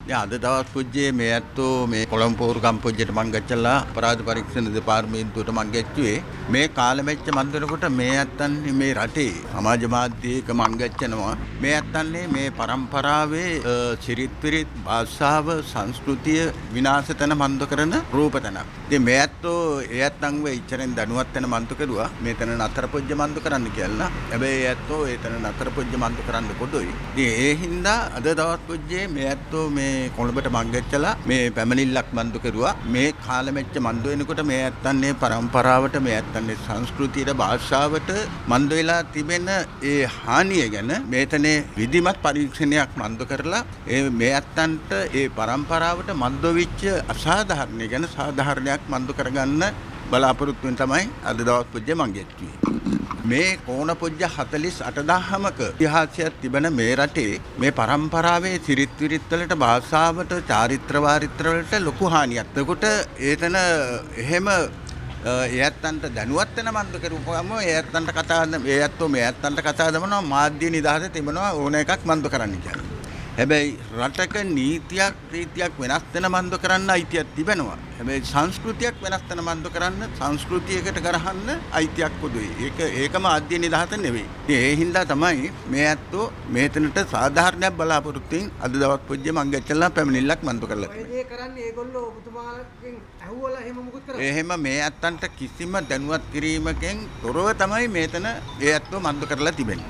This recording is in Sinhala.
දැන් අද දවස් පුජ්‍යයේ මේ ඇත්තෝ මේ කොළඹ පෝරුකම් පුජ්‍යයට මං ගච්ඡලා අපරාධ පරීක්ෂණ දෙපාර්තමේන්තුවට මං ගැච්චුවේ මේ කාලෙමෙච්ච මන් දෙනකොට මේ ඇත්තන් මේ රටේ සමාජ මාධ්‍යයක මං ගැච්චනවා මේ ඇත්තන්නේ මේ පරම්පරාවේ සිරිත් පිරිත් භාෂාව සංස්කෘතිය විනාශ තන මන්ද කරන රූප තනක්. ඉතින් මේ ඇත්තෝ ඒ ඇත්තන්ව ඉච්චරෙන් දැනුවත් වෙන මන්තු කෙරුවා මේතන නතර පුජ්‍ය මන්තු කරන්න කියලා. හැබැයි ඒ ඇත්තෝ ඒතන නතර පුජ්‍ය මන්තු කරන්න පොදුයි. ඉතින් ඒ හින්දා අද දවස් පුජ්‍යයේ මේ ඇත්තෝ මේ කොළඹට මං ගැච්චලා මේ පැමිණිල්ලක් මන්තු කෙරුවා. මේ කාලෙමෙච්ච මන්දු වෙනකොට මේ ඇත්තන්නේ පරම්පරාවට මේ ඇත්තන්නේ සංස්කෘතියට භාෂාවට මන්දු වෙලා තිබෙන ඒ හානිය ගැන මේතනේ විධිමත් පරීක්ෂණයක් මන්දු කරලා මේ ඇත්තන්ට ඒ පරම්පරාවට මන්දු වෙච්ච අසාධාරණ ගැන සාධාරණයක් මන්දු කරගන්න බලාපොරොත්තු වෙන තමයි අද දවස් පුජ්‍ය මං ගැච්චුවේ. මේ කෝණ පුජ්‍ය 48000ක ඉතිහාසයක් තිබෙන මේ රටේ මේ පරම්පරාවේ සිරිත් විරිත් වලට භාෂාවට චාරිත්‍ර වාරිත්‍ර වලට ලොකු හානියක්. එතකොට ඒතන එහෙම එයත්න්ට දැනුවත් වෙන මන්ද කරුවම එයත්න්ට කතා එයත්ෝ මේ එයත්න්ට කතා දමනවා මාධ්‍ය නිදහස තිබෙනවා ඕන එකක් මන්ද කරන්න කියලා. හැබැයි රටක නීතියක් රීතියක් වෙනස් වෙන මන්ද කරන්න අයිතියක් තිබෙනවා. හැබැයි සංස්කෘතියක් වෙනස් වෙන මන්ද කරන්න සංස්කෘතියකට කරහන්න අයිතියක් පොදුයි. ඒකම ආද්‍ය නිදහස නෙවෙයි. ඉතින් ඒ හින්දා තමයි මේ ඇත්තෝ මේතනට සාධාරණයක් බලාපොරොත්තු වෙන අද දවස් පුජ්‍ය මං ගැච්චලා පැමිණිල්ලක් මන්ද කරලා තියෙනවා. ඒ කරන්නේ ඒගොල්ලෝ ඔබතුමාගෙන් ඇහුවලා එහෙම මුකුත් කරන්නේ. එහෙම මේ ඇත්තන්ට කිසිම දැනුවත් කිරීමකින් තොරව තමයි මේතන ඒ ඇත්තෝ මන්ද කරලා තිබෙන්නේ.